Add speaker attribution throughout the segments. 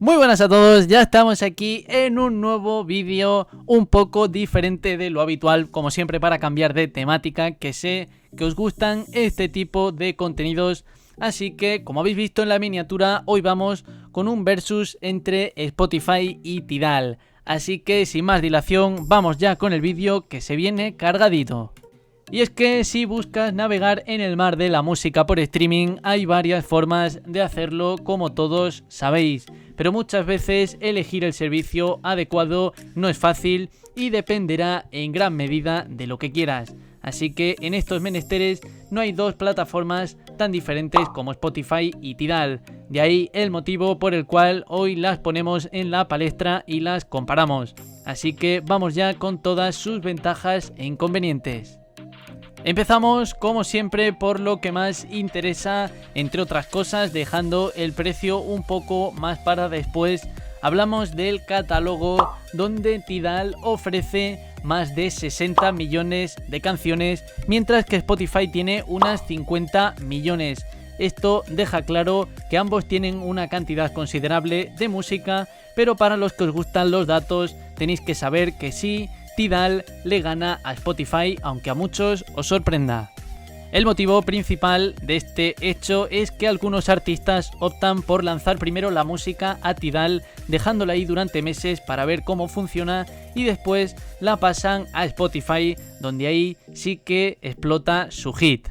Speaker 1: Muy buenas a todos, ya estamos aquí en un nuevo vídeo un poco diferente de lo habitual, como siempre para cambiar de temática, que sé que os gustan este tipo de contenidos. Así que, como habéis visto en la miniatura, hoy vamos con un versus entre Spotify y Tidal. Así que, sin más dilación, vamos ya con el vídeo que se viene cargadito. Y es que si buscas navegar en el mar de la música por streaming, hay varias formas de hacerlo, como todos sabéis. Pero muchas veces elegir el servicio adecuado no es fácil y dependerá en gran medida de lo que quieras. Así que en estos menesteres no hay dos plataformas tan diferentes como Spotify y Tidal. De ahí el motivo por el cual hoy las ponemos en la palestra y las comparamos. Así que vamos ya con todas sus ventajas e inconvenientes. Empezamos como siempre por lo que más interesa, entre otras cosas, dejando el precio un poco más para después. Hablamos del catálogo, donde Tidal ofrece más de 60 millones de canciones, mientras que Spotify tiene unas 50 millones. Esto deja claro que ambos tienen una cantidad considerable de música, pero para los que os gustan los datos tenéis que saber que sí, Tidal le gana a Spotify, aunque a muchos os sorprenda. El motivo principal de este hecho es que algunos artistas optan por lanzar primero la música a Tidal, dejándola ahí durante meses para ver cómo funciona, y después la pasan a Spotify, donde ahí sí que explota su hit.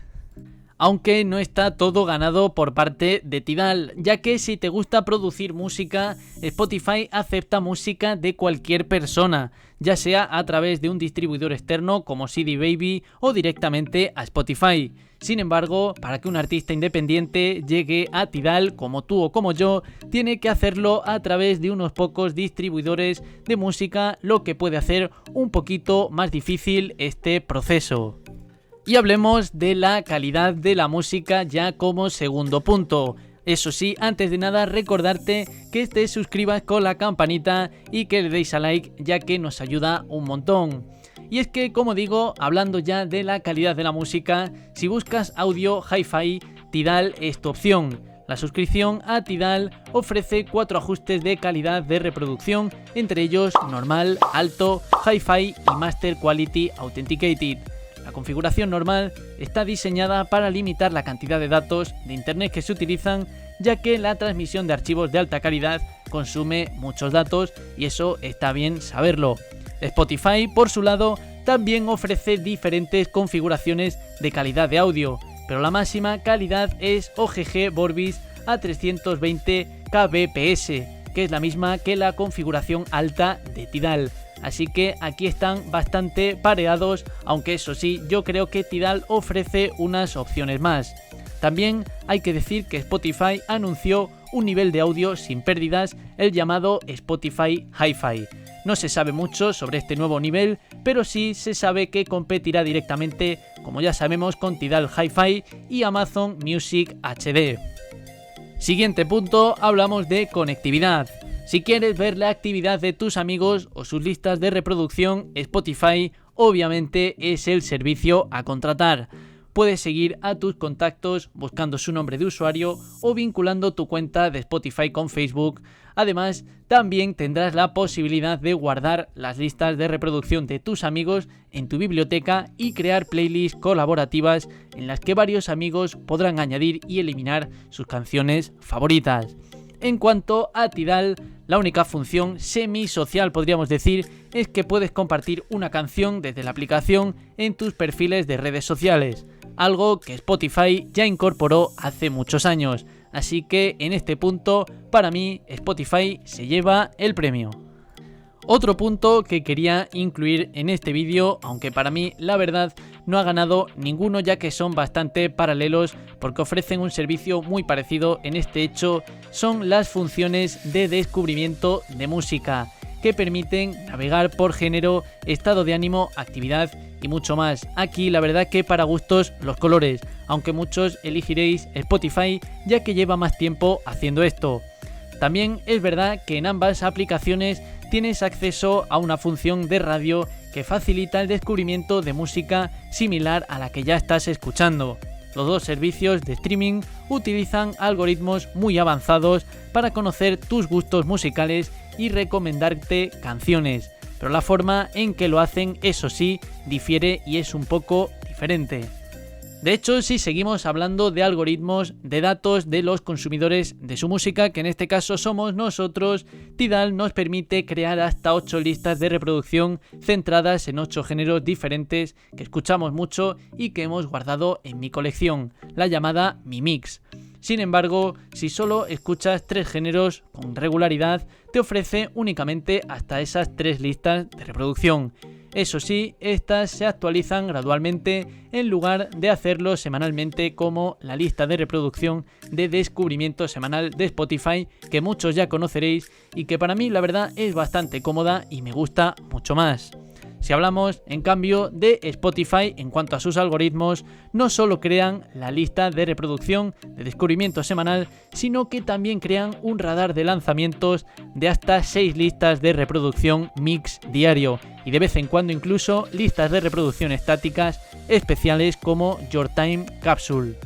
Speaker 1: Aunque no está todo ganado por parte de Tidal, ya que si te gusta producir música, Spotify acepta música de cualquier persona, ya sea a través de un distribuidor externo como CD Baby o directamente a Spotify. Sin embargo, para que un artista independiente llegue a Tidal, como tú o como yo, tiene que hacerlo a través de unos pocos distribuidores de música, lo que puede hacer un poquito más difícil este proceso. Y hablemos de la calidad de la música ya como segundo punto. Eso sí, antes de nada recordarte que te suscribas con la campanita y que le deis a like, ya que nos ayuda un montón. Y es que, como digo, hablando ya de la calidad de la música, si buscas audio hi-fi, Tidal es tu opción. La suscripción a Tidal ofrece 4 ajustes de calidad de reproducción, entre ellos normal, alto, hi-fi y master quality authenticated. La configuración normal está diseñada para limitar la cantidad de datos de internet que se utilizan, ya que la transmisión de archivos de alta calidad consume muchos datos y eso está bien saberlo. Spotify, por su lado, también ofrece diferentes configuraciones de calidad de audio, pero la máxima calidad es OGG Vorbis a 320 kbps, que es la misma que la configuración alta de Tidal. Así que aquí están bastante pareados, aunque eso sí, yo creo que Tidal ofrece unas opciones más. También hay que decir que Spotify anunció un nivel de audio sin pérdidas, el llamado Spotify Hi-Fi. No se sabe mucho sobre este nuevo nivel, pero sí se sabe que competirá directamente, como ya sabemos, con Tidal Hi-Fi y Amazon Music HD. Siguiente punto, hablamos de conectividad. Si quieres ver la actividad de tus amigos o sus listas de reproducción, Spotify obviamente es el servicio a contratar. Puedes seguir a tus contactos buscando su nombre de usuario o vinculando tu cuenta de Spotify con Facebook. Además, también tendrás la posibilidad de guardar las listas de reproducción de tus amigos en tu biblioteca y crear playlists colaborativas en las que varios amigos podrán añadir y eliminar sus canciones favoritas. En cuanto a Tidal, la única función semi-social, podríamos decir, es que puedes compartir una canción desde la aplicación en tus perfiles de redes sociales, algo que Spotify ya incorporó hace muchos años, así que en este punto, para mí, Spotify se lleva el premio. Otro punto que quería incluir en este vídeo, aunque para mí la verdad no ha ganado ninguno, ya que son bastante paralelos porque ofrecen un servicio muy parecido en este hecho, son las funciones de descubrimiento de música, que permiten navegar por género, estado de ánimo, actividad y mucho más. Aquí la verdad que para gustos los colores, aunque muchos elegiréis Spotify ya que lleva más tiempo haciendo esto. También es verdad que en ambas aplicaciones tienes acceso a una función de radio que facilita el descubrimiento de música similar a la que ya estás escuchando. Los dos servicios de streaming utilizan algoritmos muy avanzados para conocer tus gustos musicales y recomendarte canciones, pero la forma en que lo hacen, eso sí, difiere y es un poco diferente. De hecho, si seguimos hablando de algoritmos, de datos de los consumidores de su música, que en este caso somos nosotros, Tidal nos permite crear hasta 8 listas de reproducción centradas en 8 géneros diferentes que escuchamos mucho y que hemos guardado en mi colección, la llamada Mi Mix. Sin embargo, si solo escuchas 3 géneros con regularidad, te ofrece únicamente hasta esas 3 listas de reproducción. Eso sí, estas se actualizan gradualmente en lugar de hacerlo semanalmente como la lista de reproducción de descubrimiento semanal de Spotify, que muchos ya conoceréis y que para mí la verdad es bastante cómoda y me gusta mucho más. Si hablamos, en cambio, de Spotify en cuanto a sus algoritmos, no solo crean la lista de reproducción de descubrimiento semanal, sino que también crean un radar de lanzamientos de hasta 6 listas de reproducción mix diario y de vez en cuando incluso listas de reproducción estáticas especiales como Your Time Capsule.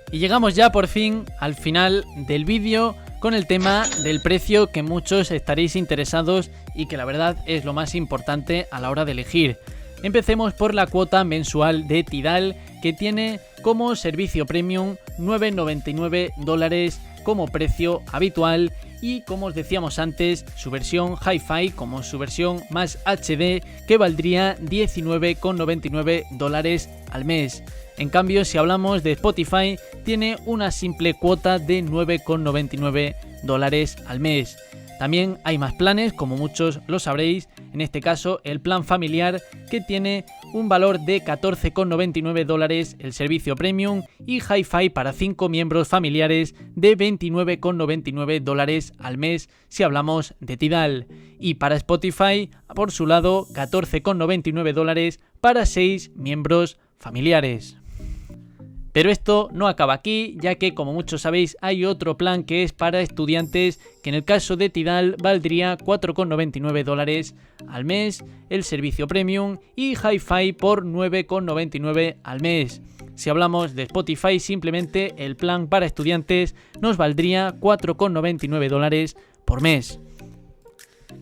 Speaker 1: Y llegamos ya por fin al final del vídeo con el tema del precio, que muchos estaréis interesados y que la verdad es lo más importante a la hora de elegir. Empecemos por la cuota mensual de Tidal, que tiene como servicio premium $9,99 como precio habitual, y como os decíamos antes, su versión Hi-Fi como su versión más HD, que valdría $19,99 al mes. En cambio, si hablamos de Spotify, tiene una simple cuota de $9,99 al mes. También hay más planes, como muchos lo sabréis, en este caso el plan familiar, que tiene un valor de $14,99 el servicio premium, y Hi-Fi para 5 miembros familiares de $29,99 al mes si hablamos de Tidal. Y para Spotify, por su lado, $14,99 para 6 miembros familiares. Pero esto no acaba aquí, ya que como muchos sabéis hay otro plan que es para estudiantes, que en el caso de Tidal valdría $4,99 al mes el servicio premium, y Hi-Fi por $9,99 al mes. Si hablamos de Spotify, simplemente el plan para estudiantes nos valdría $4,99 por mes.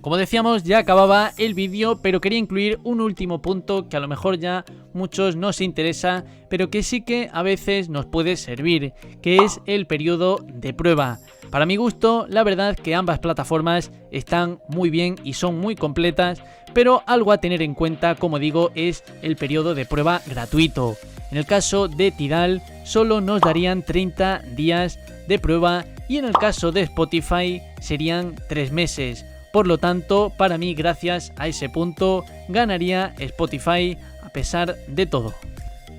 Speaker 1: Como decíamos, ya acababa el vídeo, pero quería incluir un último punto que a lo mejor ya muchos nos interesa, pero que sí que a veces nos puede servir, que es el periodo de prueba. Para mi gusto, la verdad que ambas plataformas están muy bien y son muy completas, pero algo a tener en cuenta, como digo, es el periodo de prueba gratuito. En el caso de Tidal, solo nos darían 30 días de prueba, y en el caso de Spotify serían 3 meses. Por lo tanto, para mí, gracias a ese punto, ganaría Spotify a pesar de todo.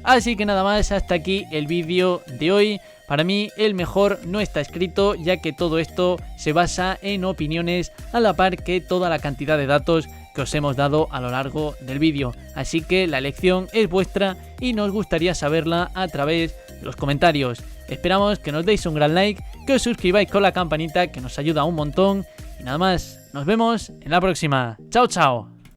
Speaker 1: Así que nada más, hasta aquí el vídeo de hoy. Para mí el mejor no está escrito, ya que todo esto se basa en opiniones a la par que toda la cantidad de datos que os hemos dado a lo largo del vídeo. Así que la elección es vuestra y nos gustaría saberla a través de los comentarios. Esperamos que nos deis un gran like, que os suscribáis con la campanita, que nos ayuda un montón. Y nada más, nos vemos en la próxima. Chao, chao.